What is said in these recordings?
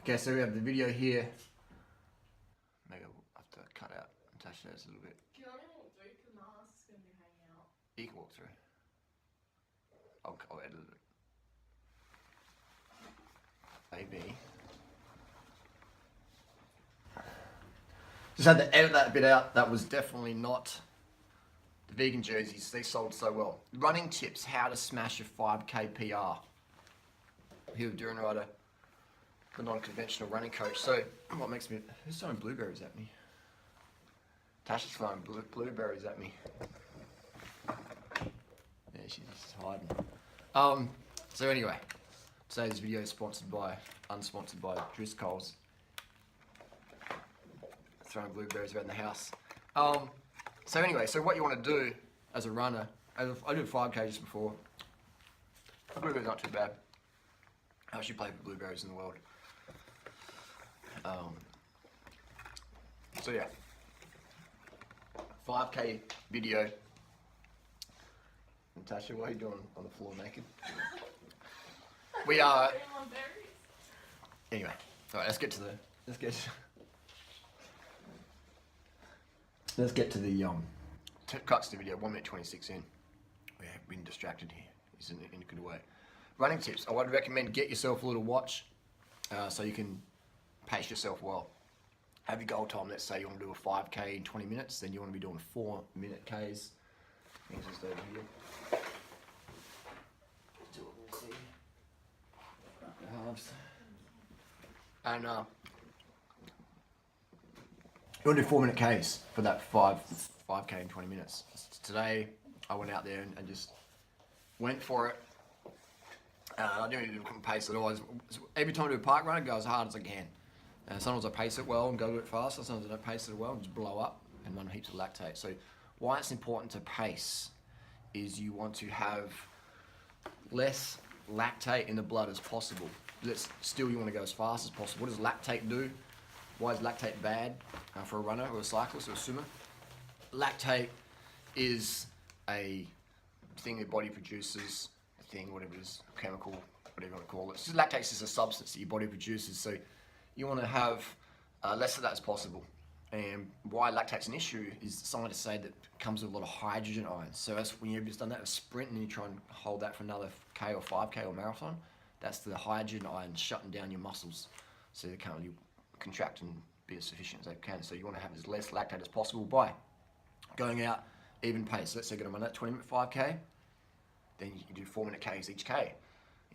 Okay, so we have the video here. Maybe I'll have to cut out and touch those a little bit. Can I walk through? Because my ass is going to be hanging out. You can walk through. I'll edit it. Maybe. Just had to edit that bit out. That was definitely not the vegan jerseys. They sold so well. Running tips, how to smash a 5K PR. Here with Durianrider, the non-conventional running coach. So, what makes me... Who's throwing blueberries at me? Tasha's throwing blueberries at me. Yeah, she's just hiding. So anyway, today's video is sponsored by, unsponsored by Driscoll's. Throwing blueberries around the house. So anyway, so what you want to do as a runner, I did 5K just before. Blueberries not too bad. I actually play for blueberries in the world. So yeah, 5K video. Natasha, what are you doing on the floor naked? We are. Anyway, all right. Let's get to the cuts to the video. 1 minute 26 in. We have been distracted here. It's in a good way. Running tips. I would recommend get yourself a little watch, so you can pace yourself well. Have your goal time. Let's say you want to do a 5K in 20 minutes, then you want to be doing 4-minute Ks. Things just over here. Do it. We'll see. Halves. And you want to do 4-minute Ks for that 5K in 20 minutes. Today I went out there and just went for it. I didn't really do a pace at all. Every time I do a park run, I go as hard as I can. Sometimes I pace it well and go a bit faster. Sometimes I don't pace it well and just blow up and run heaps of lactate. So why it's important to pace is you want to have less lactate in the blood as possible. Still you want to go as fast as possible. What does lactate do? Why is lactate bad for a runner or a cyclist or a swimmer? Lactate is a thing your body produces, whatever it is, chemical, whatever you want to call it. So lactate is a substance that your body produces, so you want to have less of that as possible. And why lactate's an issue is scientists say that it comes with a lot of hydrogen ions. So that's when you've just done that with a sprint and you try and hold that for another K or 5K or marathon, that's the hydrogen ions shutting down your muscles so they can't really contract and be as efficient as they can. So you want to have as less lactate as possible by going out even pace. So let's say you're going to run that 20-minute 5K, then you do 4-minute Ks each K.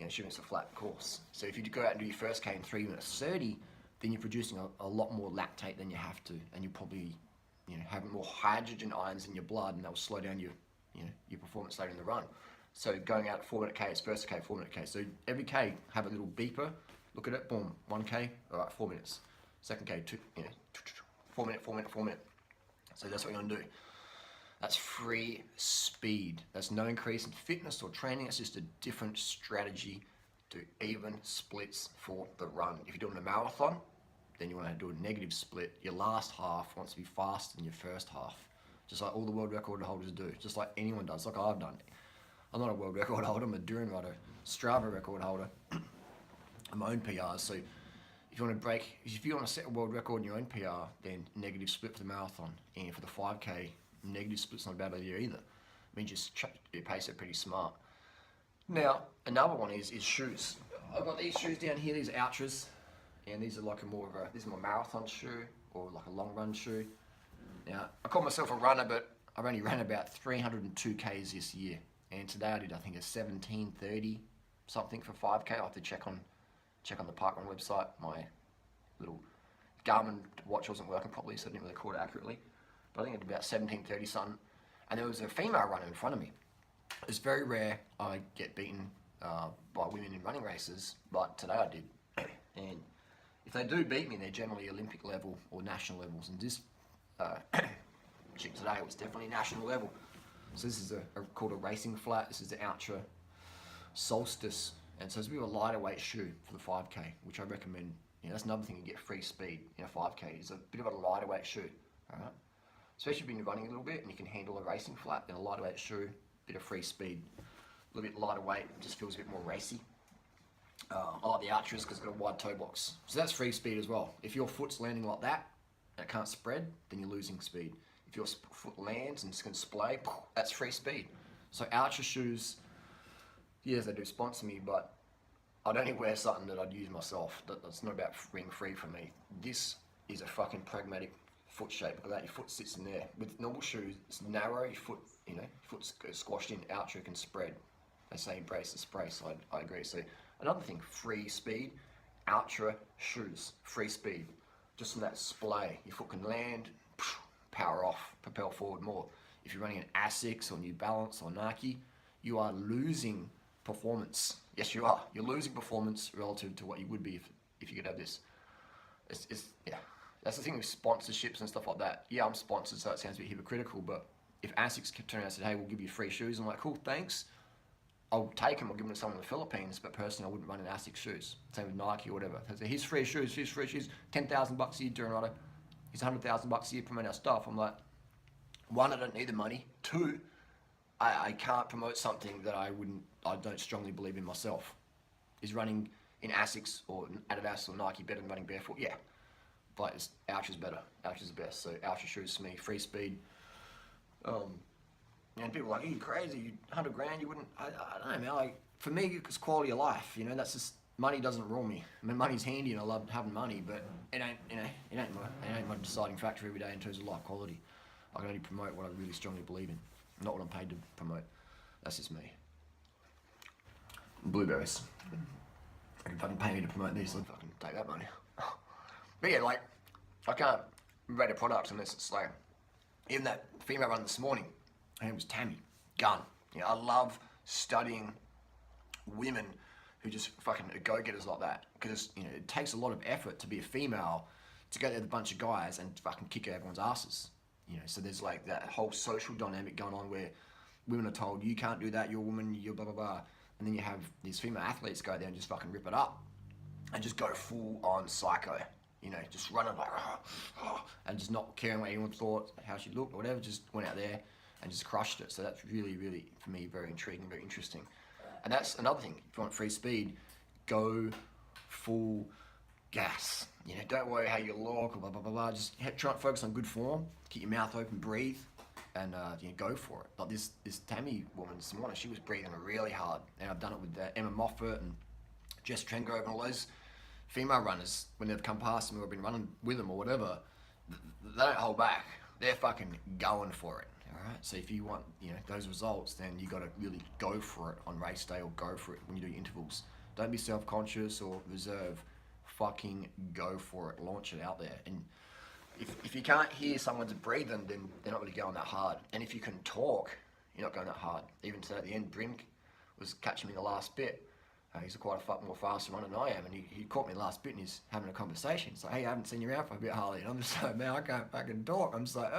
Assuming it's a flat course. So if you go out and do your first K in 3 minutes 30, then you're producing a lot more lactate than you have to, and you probably have more hydrogen ions in your blood, and that will slow down your performance later in the run. So going out 4-minute Ks, first K, 4-minute K. So every K have a little beeper. Look at it, boom, 1K, all right, 4 minutes. Second K, 4 minute, 4 minute, 4 minute. So that's what you're gonna do. That's free speed. That's no increase in fitness or training. It's just a different strategy to even splits for the run. If you're doing a marathon, then you want to do a negative split. Your last half wants to be faster than your first half. Just like all the world record holders do. Just like anyone does, like I've done. I'm not a world record holder, I'm a Durianrider Strava record holder. I'm my own PRs, so if you want to set a world record in your own PR, then negative split for the marathon. And for the 5K, negative split's not a bad idea either. I mean, just you pace it pretty smart. Now, another one is shoes. I've got these shoes down here, these Outras, and these are like this is my marathon shoe, or like a long run shoe. Now, I call myself a runner, but I've only ran about 302 Ks this year. And today I did, I think, a 17:30 something for 5K. I'll have to check on the parkrun website. My little Garmin watch wasn't working properly, so I didn't really record it accurately. But I think I did about 17:30 something. And there was a female runner in front of me. It's very rare I get beaten by women in running races, but today I did. And if they do beat me, they're generally Olympic level or national levels. And this chick today was definitely national level. So this is called a racing flat. This is the Ultra Solstice. And so it's a bit of a lighter weight shoe for the 5K, which I recommend. That's another thing, you get free speed in a 5K. It's a bit of a lighter weight shoe, all right? Especially if you've been running a little bit and you can handle a racing flat in a lighter weight shoe, bit of free speed, a little bit lighter weight, it just feels a bit more racy. I like the Ultras because it's got a wide toe box. So that's free speed as well. If your foot's landing like that and it can't spread, then you're losing speed. If your foot lands and it's going to splay, that's free speed. So Ultra shoes, yes, they do sponsor me, but I'd only wear something that I'd use myself. That's not about being free for me. This is a fucking pragmatic foot shape. Look at that, your foot sits in there. With normal shoes, it's narrow, your foot, your foot's squashed in, Ultra can spread. They say embrace the spray, so I agree. So another thing, free speed, Ultra shoes, free speed. Just from that splay, your foot can land, power off, propel forward more. If you're running an Asics or New Balance or Nike, you are losing performance. Yes, you are. You're losing performance relative to what you would be if you could have this. Yeah. That's the thing with sponsorships and stuff like that. Yeah, I'm sponsored, so it sounds a bit hypocritical, but if Asics kept turning around and said, hey, we'll give you free shoes, I'm like, cool, thanks. I'll take them or give them to someone in the Philippines, but personally, I wouldn't run in Asics shoes. Same with Nike or whatever. They say, here's free shoes, $10,000 a year, Durianrider. Here's $100,000 a year promoting our stuff. I'm like, one, I don't need the money. Two, I can't promote something that I don't strongly believe in myself. Is running in Asics or Adidas or Nike better than running barefoot? Yeah. But Ultra's better. Ultra's the best. So Ultra shoes for me, free speed. And people are like, are you crazy? 100 grand, you wouldn't, I don't know, man. Like, for me, it's quality of life, that's just, money doesn't rule me. I mean, money's handy and I love having money, but it ain't my deciding factor every day in terms of life quality. I can only promote what I really strongly believe in, not what I'm paid to promote. That's just me. Blueberries. If you fucking pay me to promote these, I'd fucking take that money. But yeah, like, I can't rate a product unless it's like, even that female run this morning, her name was Tammy, gun. I love studying women who just fucking are go-getters like that, because it takes a lot of effort to be a female to go there with a bunch of guys and fucking kick everyone's asses. So there's like that whole social dynamic going on where women are told, you can't do that, you're a woman, you're blah, blah, blah. And then you have these female athletes go there and just fucking rip it up and just go full on psycho. Just running like, and just not caring what anyone thought, how she looked or whatever, just went out there and just crushed it. So that's really, really, for me, very intriguing, very interesting. And that's another thing. If you want free speed, go full gas. Don't worry how you look or blah, blah, blah, blah. Just try and focus on good form, keep your mouth open, breathe, and go for it. Like this Tammy woman this morning, she was breathing really hard. And I've done it with Emma Moffat and Jess Trengrove and all those female runners. When they've come past me or been running with them or whatever, they don't hold back. They're fucking going for it. Alright, so if you want those results, then you got to really go for it on race day or go for it when you do your intervals. Don't be self-conscious or reserve. Fucking go for it. Launch it out there. And if you can't hear someone's breathing, then they're not really going that hard. And if you can talk, you're not going that hard. Even today at the end, Brink was catching me in the last bit. He's quite a more faster runner than I am, and he caught me last bit and he's having a conversation. He's like, hey, I haven't seen you around for a bit, Harley. And I'm just like, man, I can't fucking talk. I'm just like,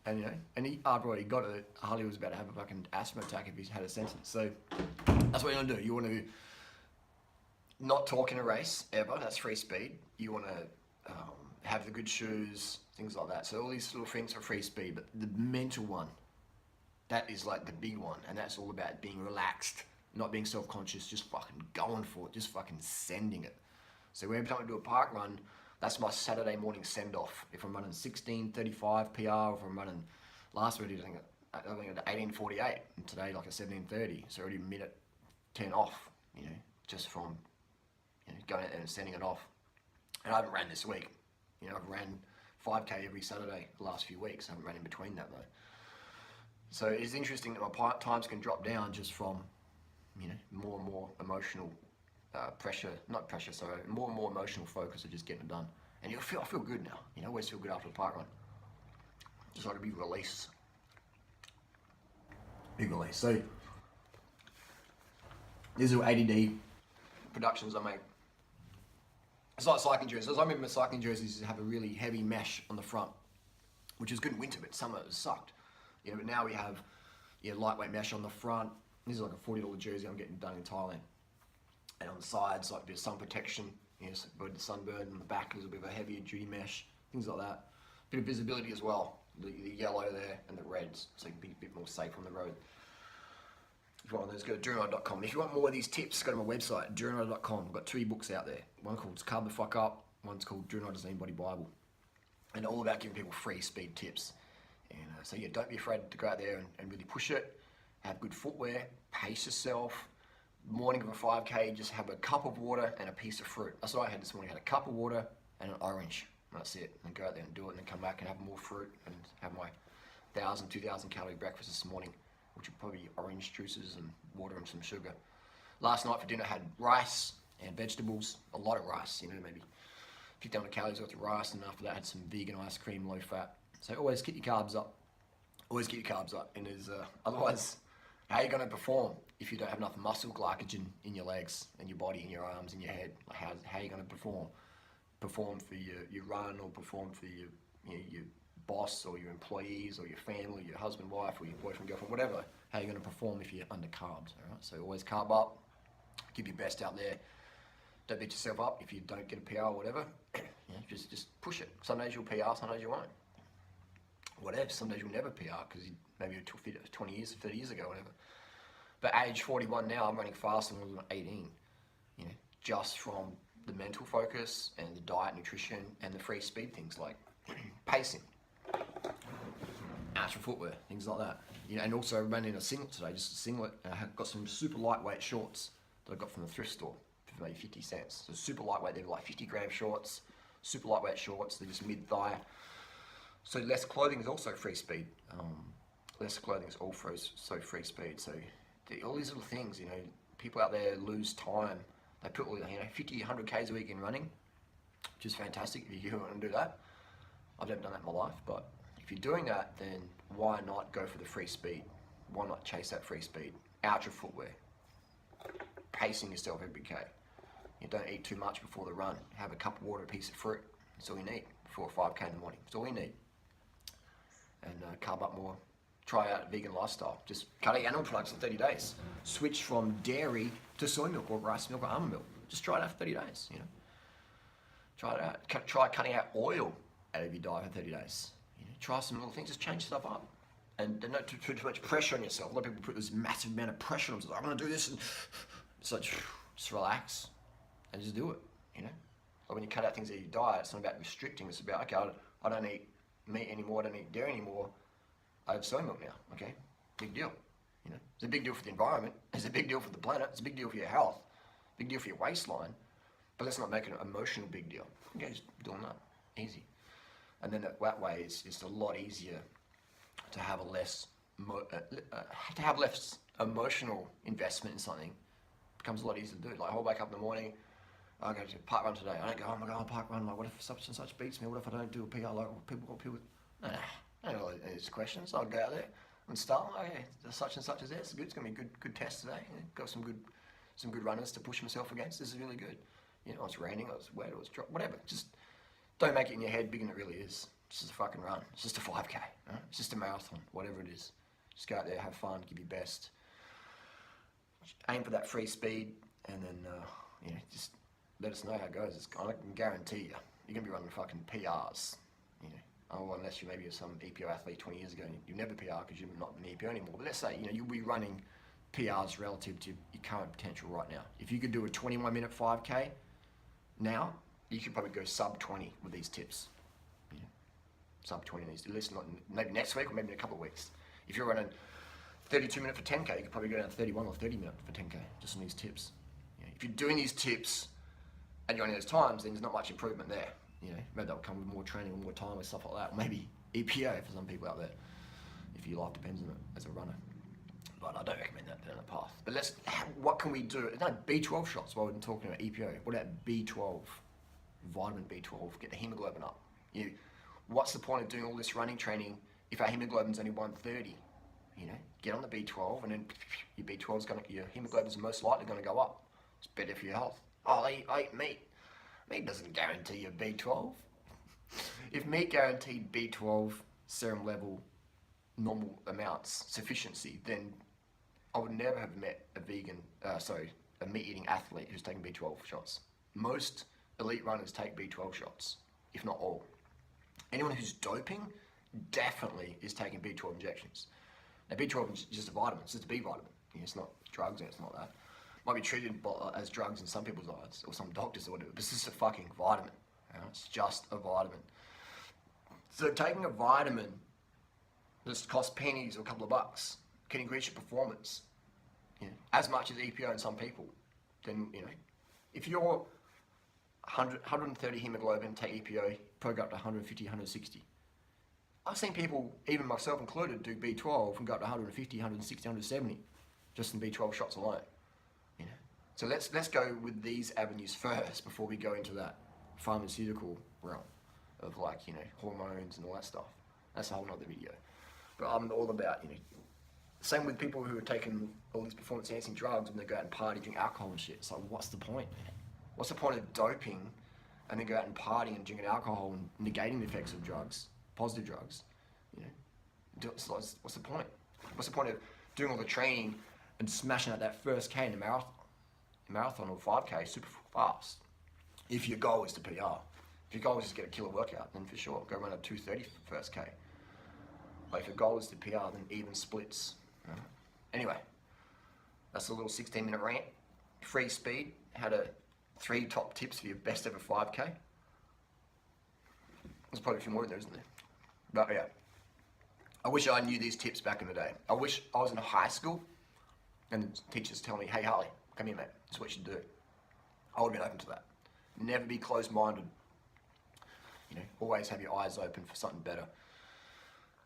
And and he, after he got it, Harley was about to have a fucking asthma attack if he had a sentence. So that's what you want to do. You want to not talk in a race ever. That's free speed. You want to have the good shoes, things like that. So all these little things are free speed, but the mental one, that is like the big one, and that's all about being relaxed. Not being self-conscious, just fucking going for it, just fucking sending it. So every time I do a park run, that's my Saturday morning send-off. If I'm running 16:35 PR, or if I'm running, last week I think at 18:48, and today like at 17:30, so already a minute 10 off, just from going out there and sending it off. And I haven't ran this week. I've ran 5K every Saturday the last few weeks. I haven't ran in between that though. So it's interesting that my times can drop down just from more and more emotional more and more emotional focus of just getting it done. And I feel good now. I always feel good after a park run. Just like a big release. Big release. So these are ADD productions I make. It's like cycling jerseys. I remember cycling jerseys have a really heavy mesh on the front, which is good in winter, but summer it sucked. But now we have lightweight mesh on the front. This is like a $40 jersey I'm getting done in Thailand. And on the sides, like a bit of sun protection, so avoid the sunburn. On the back, there's a bit of a heavier duty mesh, things like that. Bit of visibility as well, the yellow there and the reds, so you can be a bit more safe on the road. If you want those, go to Durianriders.com. If you want more of these tips, go to my website, Durianriders.com. I've got 2 books out there. One called Carb the Fuck Up, one's called Durianriders Body Bible. And all about giving people free speed tips. And so yeah, don't be afraid to go out there and really push it. Have good footwear, pace yourself. Morning of a 5K, just have a cup of water and a piece of fruit. That's what I had this morning. I had a cup of water and an orange. That's it. And go out there and do it, and then come back and have more fruit and have my 1,000, 2,000 calorie breakfast this morning, which would probably be orange juices and water and some sugar. Last night for dinner I had rice and vegetables, a lot of rice, maybe 1,500 calories worth of rice, and after that I had some vegan ice cream, low fat. So always get your carbs up. Always get your carbs up. And otherwise, how are you going to perform if you don't have enough muscle glycogen in your legs and your body and your arms and your head? Like how are you going to perform? Perform for your run, or perform for your boss or your employees or your family, your husband, wife, or your boyfriend, girlfriend, whatever. How are you going to perform if you're under carbs? All right? So always carb up, give your best out there. Don't beat yourself up if you don't get a PR or whatever. Just push it. Some days you'll PR, some days you won't. Whatever. Some days you'll never PR because maybe it took 20 years, 30 years ago, whatever. But age 41 now, I'm running faster than I was when 18. Just from the mental focus and the diet, nutrition, and the free speed things like pacing, outer footwear, things like that. And also running a singlet today, just a singlet. And I have got some super lightweight shorts that I got from the thrift store for maybe 50 cents. So super lightweight, they're like 50-gram shorts, super lightweight shorts. They're just mid-thigh. So less clothing is also free speed. Less clothing is also free speed. So all these little things, people out there lose time. They put 50, 100 Ks a week in running, which is fantastic if you want to do that. I've never done that in my life, but if you're doing that, then why not go for the free speed? Why not chase that free speed? Outer footwear, pacing yourself every K. You don't eat too much before the run. Have a cup of water, a piece of fruit. That's all you need before a 5K in the morning. That's all you need. And carb up more. Try out a vegan lifestyle. Just cut out animal products in 30 days. Switch from dairy to soy milk or rice milk or almond milk. Just try it out for 30 days. Try it out. Try cutting out oil out of your diet for 30 days. Try some little things. Just change stuff up. And don't put too much pressure on yourself. A lot of people put this massive amount of pressure on themselves. I'm going to do this. And it's like, just relax and just do it. Like when you cut out things out of your diet, it's not about restricting. It's about, okay, I don't eat meat anymore. I don't eat dairy anymore. I have soy milk now, okay? Big deal. It's a big deal for the environment. It's a big deal for the planet. It's a big deal for your health. Big deal for your waistline. But let's not make it an emotional big deal. Okay, just doing that. Easy. And then that way, it's a lot easier to have less emotional investment in something. It becomes a lot easier to do. Like, I'll wake up in the morning, I'll go to a park run today. I don't go, oh my God, park run. Like, what if such and such beats me? What if I don't do a PR? Like, people. Nah. I don't know these questions. I'll go out there and start. Okay, such and such is there. It's good. It's going to be a good test today. Got some good runners to push myself against. This is really good. It's raining, it's wet, it's dry, whatever. Just don't make it in your head bigger than it really is. It's just a fucking run. It's just a 5K. Right? It's just a marathon, whatever it is. Just go out there, have fun, give your best. Aim for that free speed, and then just let us know how it goes. I can guarantee you, you're going to be running fucking PRs. Oh, unless you maybe you're some EPO athlete 20 years ago and you never PR because you're not an EPO anymore. But let's say, you'll be running PRs relative to your current potential right now. If you could do a 21-minute 5K now, you could probably go sub 20 with these tips. Sub 20 these. Listen, maybe next week or maybe in a couple of weeks. If you're running 32-minute for 10K, you could probably go down to 31 or 30-minute for 10K just on these tips. If you're doing these tips and you're on those times, then there's not much improvement there. Maybe that'll come with more training or more time and stuff like that. Or maybe EPO for some people out there, if your life depends on it as a runner. But I don't recommend that down the path. But what can we do? No, B12 shots while we're talking about EPO. What about B12? Vitamin B12, get the hemoglobin up. What's the point of doing all this running training if our hemoglobin's only 130? Get on the B12 and then your hemoglobin's most likely going to go up. It's better for your health. Oh, I eat meat. Meat doesn't guarantee you B12. If meat guaranteed B12 serum level normal amounts, sufficiency, then I would never have met a meat-eating athlete who's taking B12 shots. Most elite runners take B12 shots, if not all. Anyone who's doping definitely is taking B12 injections. Now B12 is just a vitamin, it's just a B vitamin. It's not drugs and it's not that. Might be treated as drugs in some people's eyes or some doctors or whatever, but this is a fucking vitamin. It's just a vitamin. So taking a vitamin that costs pennies or a couple of bucks can increase your performance, as much as EPO in some people. Then, if you're 130 hemoglobin, take EPO, probably go up to 150, 160. I've seen people, even myself included, do B12 and go up to 150, 160, 170, just in B12 shots alone. So let's go with these avenues first before we go into that pharmaceutical realm of hormones and all that stuff. That's a whole nother video. But I'm all about, same with people who are taking all these performance enhancing drugs when they go out and party, drink alcohol and shit. It's like, what's the point, man? What's the point of doping and then go out and partying and drinking alcohol and negating the effects of drugs, positive drugs? What's the point? What's the point of doing all the training and smashing out that first K in a marathon or 5K super fast? If your goal is to PR. If your goal is to get a killer workout, then for sure, go run a 2:30 first K. But if your goal is to PR, then even splits. Anyway, that's a little 16-minute rant. Free speed. Had 3 top tips for your best ever 5K. There's probably a few more in there, isn't there? But yeah, I wish I knew these tips back in the day. I wish I was in high school and the teachers tell me, hey Harley, come here mate, this is what you should do. I would have been open to that. Never be closed-minded. Always have your eyes open for something better.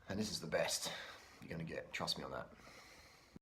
And this is the best you're going to get. Trust me on that.